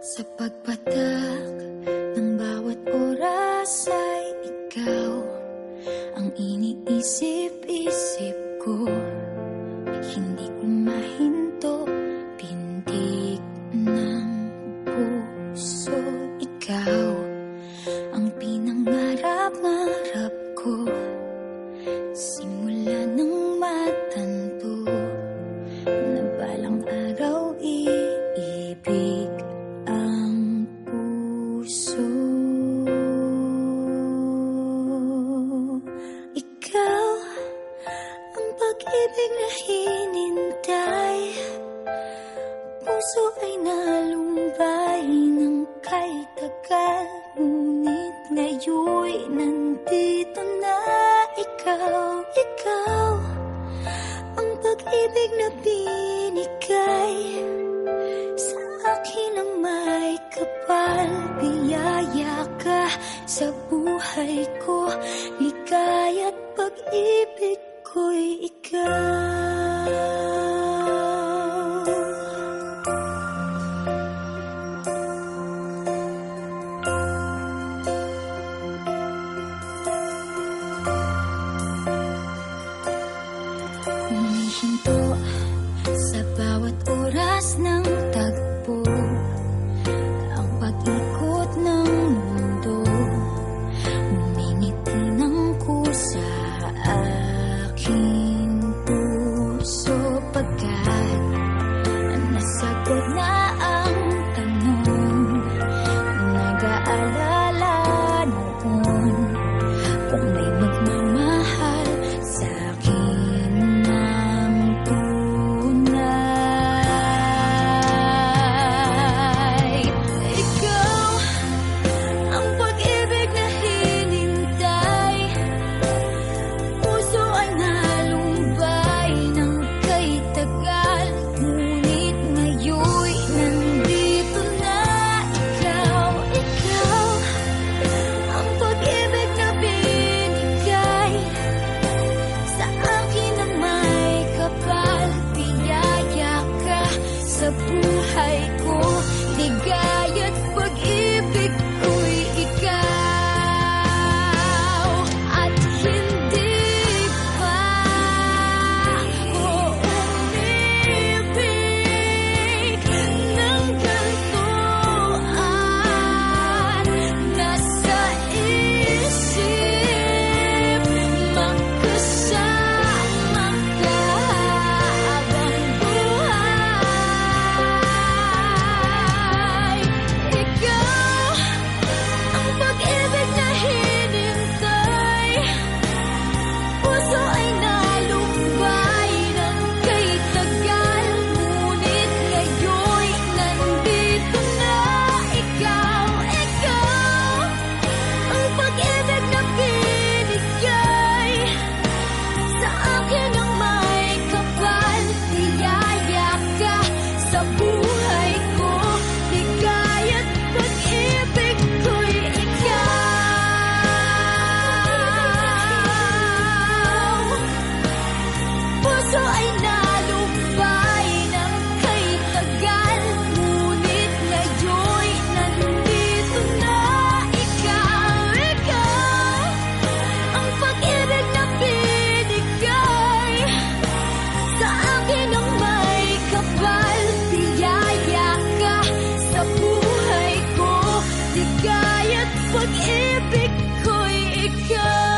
Sa pagpatak ng bawat oras ay ikaw ang iniisip-isip ko. Hindi ko mahinto, pintig ng puso. Ikaw ang pinangarap-ngarap ko. Simula nang matanto na balang araw iibig ang puso. Ikaw ang pag-ibig na hinintay. Puso ay nalumbay ng kay tagal, ngunit ngayon'y nandito na. Ikaw ang pag-ibig na binigay sa akin ang may kapal. Biyaya ka sa buhay ko, ligaya't pag-ibig ko'y ikaw. Humihinto sa bawat oras ng tagpo, ang pag-ikot ng mundo. Umingiti ng kusa aking puso, pagkat nasagot na ang tanong. Nag-aalala noon kung may magmamahal sa akin ng tunay. Ikaw ang pag-ibig na hinintay. Puso ay nalumbay ng kay tagal, ngunit ngayon'y nandito na. Ikaw ang pag-ibig na binigay sa akin ang may kapal. Biyaya ka sa buhay ko, ligaya't pag-ibig ko'y ikaw. At hindi pa ko umibig ng ganito, at nasa isip magkasama ka habang buhay. Ikaw ang pag-ibig na hinintay. Puso ay nalumbay ng kay tagal, ngunit ngayon'y nandito na. Ikaw ang pag-ibig na binigay sa akin ang may kapal. Biyaya ka sa buhay ko, ligaya't pag-ibig ko'y ikaw. Puso ay nalumbay ng kay tagal, ngunit ngayon'y nandito na. Ikaw ang pag-ibig na binigay sa akin ang may kapal. Biyaya ka sa buhay ko, ligaya't pag-ibig ko'y ikaw.